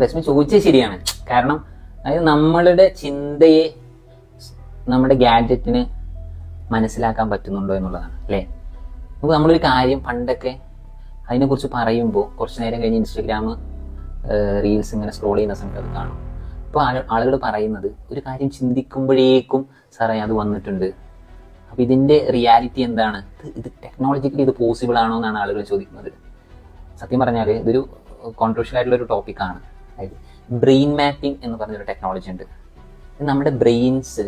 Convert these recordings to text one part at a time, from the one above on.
രശ്മി ചോദിച്ചത് ശരിയാണ്. കാരണം അതായത് നമ്മളുടെ ചിന്തയെ നമ്മുടെ ഗാഡ്ജറ്റിന് മനസ്സിലാക്കാൻ പറ്റുന്നുണ്ടോ എന്നുള്ളതാണ് അല്ലേ. നമുക്ക് നമ്മളൊരു കാര്യം പണ്ടൊക്കെ അതിനെക്കുറിച്ച് പറയുമ്പോൾ കുറച്ച് നേരം കഴിഞ്ഞ് ഇൻസ്റ്റഗ്രാം റീൽസ് ഇങ്ങനെ സ്ക്രോൾ ചെയ്യുന്ന സമയത്ത് അത് കാണും. ഇപ്പോൾ ആളുകൾ പറയുന്നത് ഒരു കാര്യം ചിന്തിക്കുമ്പോഴേക്കും സാറേ അത് വന്നിട്ടുണ്ട്. അപ്പം ഇതിൻ്റെ റിയാലിറ്റി എന്താണ്? ഇത് ടെക്നോളജിക്കലി ഇത് പോസിബിൾ ആണോ എന്നാണ് ആളുകൾ ചോദിക്കുന്നത്. സത്യം പറഞ്ഞാൽ ഇതൊരു കോൺട്രവേഴ്ഷ്യൽ ആയിട്ടുള്ള ഒരു ടോപ്പിക്കാണ്. അതായത് ബ്രെയിൻ മാപ്പിംഗ് എന്ന് പറഞ്ഞൊരു ടെക്നോളജി ഉണ്ട്. നമ്മുടെ ബ്രെയിൻസ്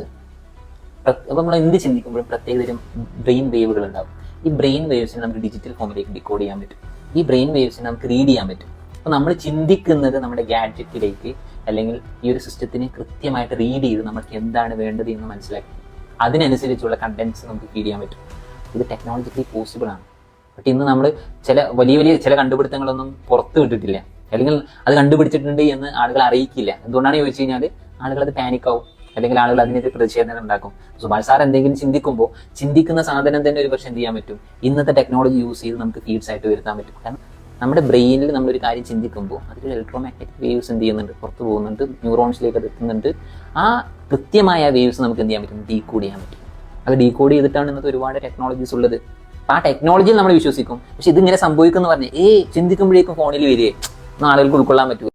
അപ്പോൾ നമ്മൾ എന്ത് ചിന്തിക്കുമ്പോഴും പ്രത്യേകതരം ബ്രെയിൻ വേവുകൾ ഉണ്ടാവും. ഈ ബ്രെയിൻ വേവ്സിനെ നമുക്ക് ഡിജിറ്റൽ ഫോമിലേക്ക് ഡിക്കോഡ് ചെയ്യാൻ പറ്റും. ഈ ബ്രെയിൻ വേവ്സിനെ നമുക്ക് റീഡ് ചെയ്യാൻ പറ്റും. അപ്പോൾ നമ്മൾ ചിന്തിക്കുന്നത് നമ്മുടെ ഗാഡ്ജറ്റിലേക്ക് അല്ലെങ്കിൽ ഈ ഒരു സിസ്റ്റത്തിനെ കൃത്യമായിട്ട് റീഡ് ചെയ്ത് നമുക്ക് എന്താണ് വേണ്ടത് എന്ന് മനസ്സിലാക്കി അതിനനുസരിച്ചുള്ള കണ്ടന്റ്സ് നമുക്ക് ഫീഡ് ചെയ്യാൻ പറ്റും. ഇത് ടെക്നോളജിക്കലി പോസിബിൾ ആണ്. ബട്ട് ഇന്ന് നമ്മൾ വലിയ ചില കണ്ടുപിടുത്തങ്ങളൊന്നും പുറത്ത് വിട്ടിട്ടില്ല, അല്ലെങ്കിൽ അത് കണ്ടുപിടിച്ചിട്ടുണ്ട് എന്ന് ആളുകൾ അറിയിക്കില്ല. എന്തുകൊണ്ടാണ് ചോദിച്ചു കഴിഞ്ഞാൽ ആളുകൾ അത് പാനിക്കാവും, അല്ലെങ്കിൽ ആളുകൾ അതിനെതിരെ പ്രതിഷേധം ഉണ്ടാക്കും. സുഭാഷ് സാർ എന്തെങ്കിലും ചിന്തിക്കുമ്പോൾ ചിന്തിക്കുന്ന സാധനം തന്നെ ഒരു പക്ഷേ എന്ത് ചെയ്യാൻ പറ്റും, ഇന്നത്തെ ടെക്നോളജി യൂസ് ചെയ്ത് നമുക്ക് ഫീഡ്സ് ആയിട്ട് വരുത്താൻ പറ്റും. കാരണം നമ്മുടെ ബ്രെയിനിൽ നമ്മളൊരു കാര്യം ചിന്തിക്കുമ്പോൾ അതിൽ ഇലക്ട്രോമാഗ്നറ്റിക് വേവ്സ് എന്ത് ചെയ്യുന്നുണ്ട്, പുറത്ത് പോകുന്നുണ്ട്, ന്യൂറോൺസിലേക്ക് അത് എത്തുന്നുണ്ട്. ആ കൃത്യമായ വേവ്സ് നമുക്ക് എന്ത് ചെയ്യാൻ പറ്റും, ഡീകോഡ് ചെയ്യാൻ പറ്റും. അത് ഡീകോഡ് ചെയ്തിട്ടാണ് ഇന്നത്തെ ഒരുപാട് ടെക്നോളജീസ് ഉള്ളത്. അപ്പം ആ ടെക്നോളജിയിൽ നമ്മൾ വിശ്വസിക്കും. പക്ഷെ ഇതിങ്ങനെ സംഭവിക്കുമെന്ന് പറഞ്ഞാൽ ചിന്തിക്കുമ്പോഴേക്കും ഫോണിൽ വരികയെ ആളുകൾക്ക് ഉൾക്കൊള്ളാൻ പറ്റും.